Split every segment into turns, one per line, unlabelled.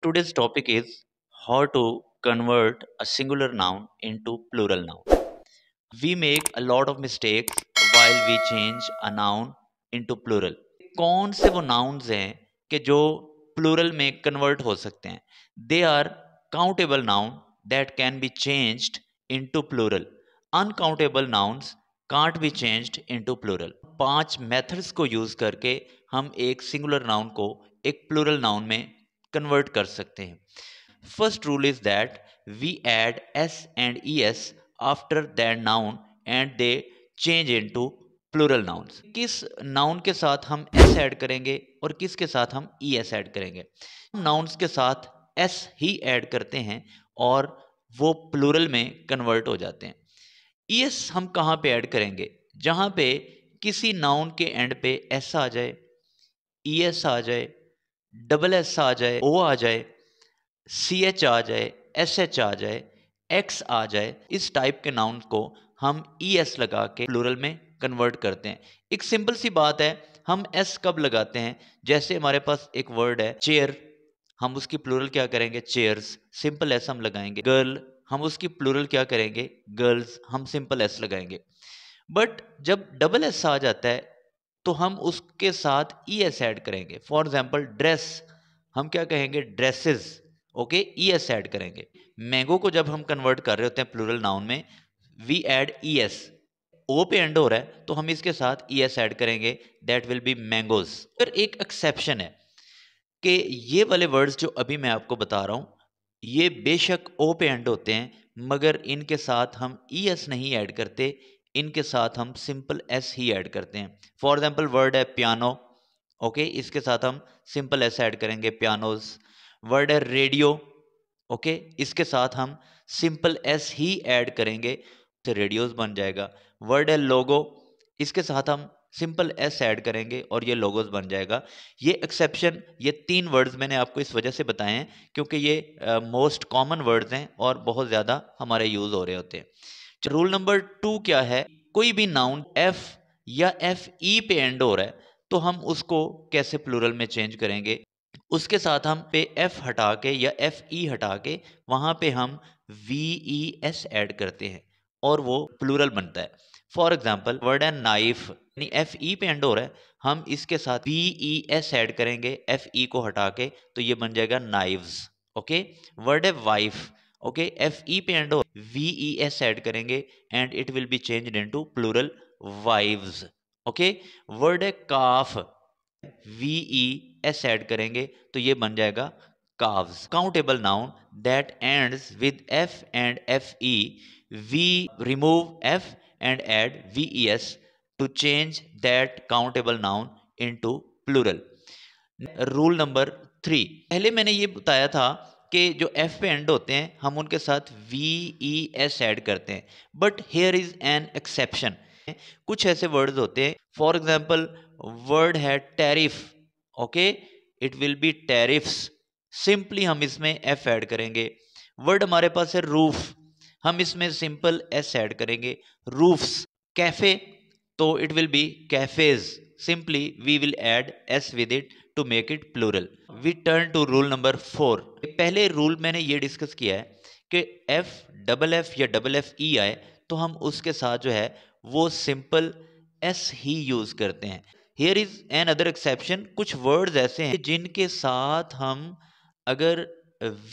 Today's topic is how to convert a singular noun into plural noun. We make a lot of mistakes while we change a noun into plural. कौन से वो nouns हैं कि जो plural में convert हो सकते हैं? They are countable noun that can be changed into plural. Uncountable nouns can't be changed into plural. 5 methods को यूज करके हम एक singular noun को एक plural noun में convert कर सकते हैं. First rule is that we add s and es after that noun and they change into plural nouns. किस noun के साथ हम s ऐड करेंगे और किसके साथ हम es ऐड करेंगे? nouns के साथ s ही ऐड करते हैं और वो plural में convert हो जाते हैं. es हम कहाँ पे ऐड करेंगे? जहाँ पे किसी noun के end पे s आ जाए, es आ जाए, डबल s आ जाए, o आ जाए, सी एच आ जाए, एस एच आ जाए, एक्स आ जाए, इस टाइप के नाउन को हम ई एस लगा के प्लूरल में कन्वर्ट करते हैं. एक सिंपल सी बात है, हम एस कब लगाते हैं? जैसे हमारे पास एक वर्ड है चेयर, हम उसकी प्लूरल क्या करेंगे? चेयर्स. सिंपल एस हम लगाएंगे. गर्ल, हम उसकी प्लूरल क्या करेंगे? गर्ल्स. हम सिंपल एस लगाएंगे. बट जब डबल एस आ जाता है तो हम उसके साथ ई एस ऐड करेंगे. फॉर एग्जाम्पल ड्रेस, हम क्या कहेंगे? ड्रेसेस. ओके, ई एस ऐड करेंगे. मैंगो को जब हम कन्वर्ट कर रहे होते हैं प्लूरल नाउन में, वी ऐड ई एस. ओ पे एंड हो रहा है तो हम इसके साथ ई एस ऐड करेंगे, दैट विल बी मैंगोज. फिर एक एक्सेप्शन है कि ये वाले वर्ड्स जो अभी मैं आपको बता रहा हूं, ये बेशक ओ पे एंड होते हैं मगर इनके साथ हम ई एस नहीं ऐड करते, इनके साथ हम सिंपल एस ही ऐड करते हैं. फॉर एग्जाम्पल वर्ड है पियानो, ओके, इसके साथ हम सिंपल एस ऐड करेंगे, पियानोज. वर्ड है रेडियो, ओके, इसके साथ हम सिंपल एस ही ऐड करेंगे तो रेडियोस बन जाएगा. वर्ड है लोगो, इसके साथ हम सिंपल एस ऐड करेंगे और ये लोगोस बन जाएगा. ये एक्सेप्शन, ये 3 वर्ड्स मैंने आपको इस वजह से बताए हैं क्योंकि ये मोस्ट कॉमन वर्ड्स हैं और बहुत ज़्यादा हमारे यूज़ हो रहे होते हैं. रूल नंबर 2 क्या है? कोई भी नाउन एफ या एफ ई पे एंड हो रहा है तो हम उसको कैसे प्लूरल में चेंज करेंगे? उसके साथ हम पे एफ हटा के या एफ ई हटा के वहां पे हम वी ई एस ऐड करते हैं और वो प्लूरल बनता है. फॉर एग्जाम्पल वर्ड है नाइफ, यानी एफ ई पे एंड हो रहा है, हम इसके साथ वी ई एस ऐड करेंगे एफ ई को हटा के तो ये बन जाएगा नाइव्स. ओके. वर्ड है वाइफ, ओके, एफ ई पे एंड हो, वी ई एस ऐड करेंगे and it will be changed into plural wives. Okay. Word है calf, V E S add करेंगे तो ये बन जाएगा calves. Countable noun that ends with f and fe, we remove f and add ves to change that countable noun into plural. Rule number 3, पहले मैंने ये बताया था कि जो एफ पे एंड होते हैं हम उनके साथ वी ई एस ऐड करते हैं, but here is an exception. कुछ ऐसे वर्ड्स होते हैं, फॉर एग्जाम्पल वर्ड है tariff, okay, it will B tariffs, simply हम इसमें एफ ऐड करेंगे. वर्ड हमारे पास है रूफ, हम इसमें सिंपल एस ऐड करेंगे, रूफ्स. कैफे, तो it will be cafes, simply we will add S with it to make it plural. We turn to rule number 4. पहले रूल मैंने ये डिस्कस किया है कि एफ या डबल एफ ई आए तो हम उसके साथ जो है वो सिंपल एस ही यूज करते हैं. Here is an other exception. कुछ वर्ड्स ऐसे हैं जिनके साथ हम अगर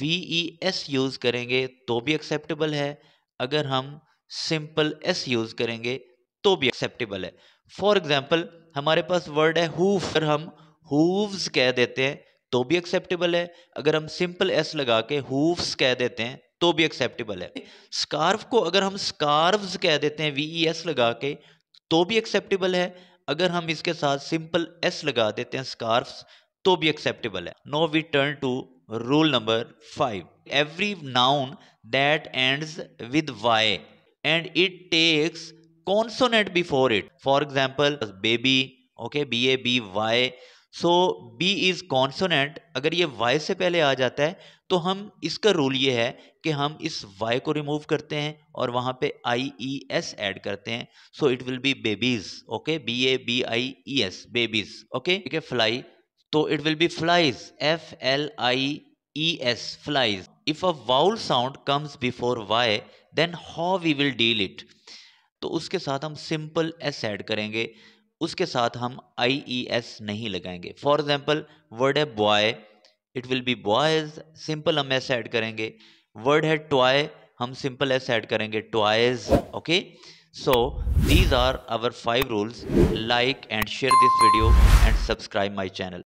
वी ई एस यूज करेंगे तो भी एक्सेप्टेबल है, अगर हम सिंपल एस यूज करेंगे तो भी एक्सेप्टेबल है. फॉर एग्जाम्पल हमारे पास वर्ड है हूफ, अगर हम हूव्स कह देते हैं तो भी एक्सेप्टेबल है, अगर हम सिंपल एस लगा के हूव्स कह देते हैं तो भी एक्सेप्टेबल है. स्कार्फ को अगर हम स्कार्व्स कह देते हैं वी ई एस लगा के तो भी एक्सेप्टेबल है, अगर हम इसके साथ सिंपल एस लगा देते हैं स्कार्फ्स तो भी एक्सेप्टेबल है. Now we turn to rule number 5. Every noun that ends with Y and it takes consonant before it. For example, baby, okay, b a b y. So b is consonant. अगर ये y से पहले आ जाता है तो हम इसका rule ये है कि हम इस y को रिमूव करते हैं और वहां पे i e s ऐड करते हैं. So it will be babies, okay, b a b i e s, babies, okay. ठीक है. fly, तो it will be flies, f l i es, flies. If a vowel sound comes before y, then how we will deal it? तो उसके साथ हम simple S add करेंगे, उसके साथ हम आई ई एस नहीं लगाएंगे. फॉर एग्जाम्पल वर्ड है boy, it will B boys, simple हम एस ऐड करेंगे. वर्ड है टॉय, हम सिंपल एस ऐड करेंगे, toys. Okay, so these are our 5 rules. Like and share this video and subscribe my channel.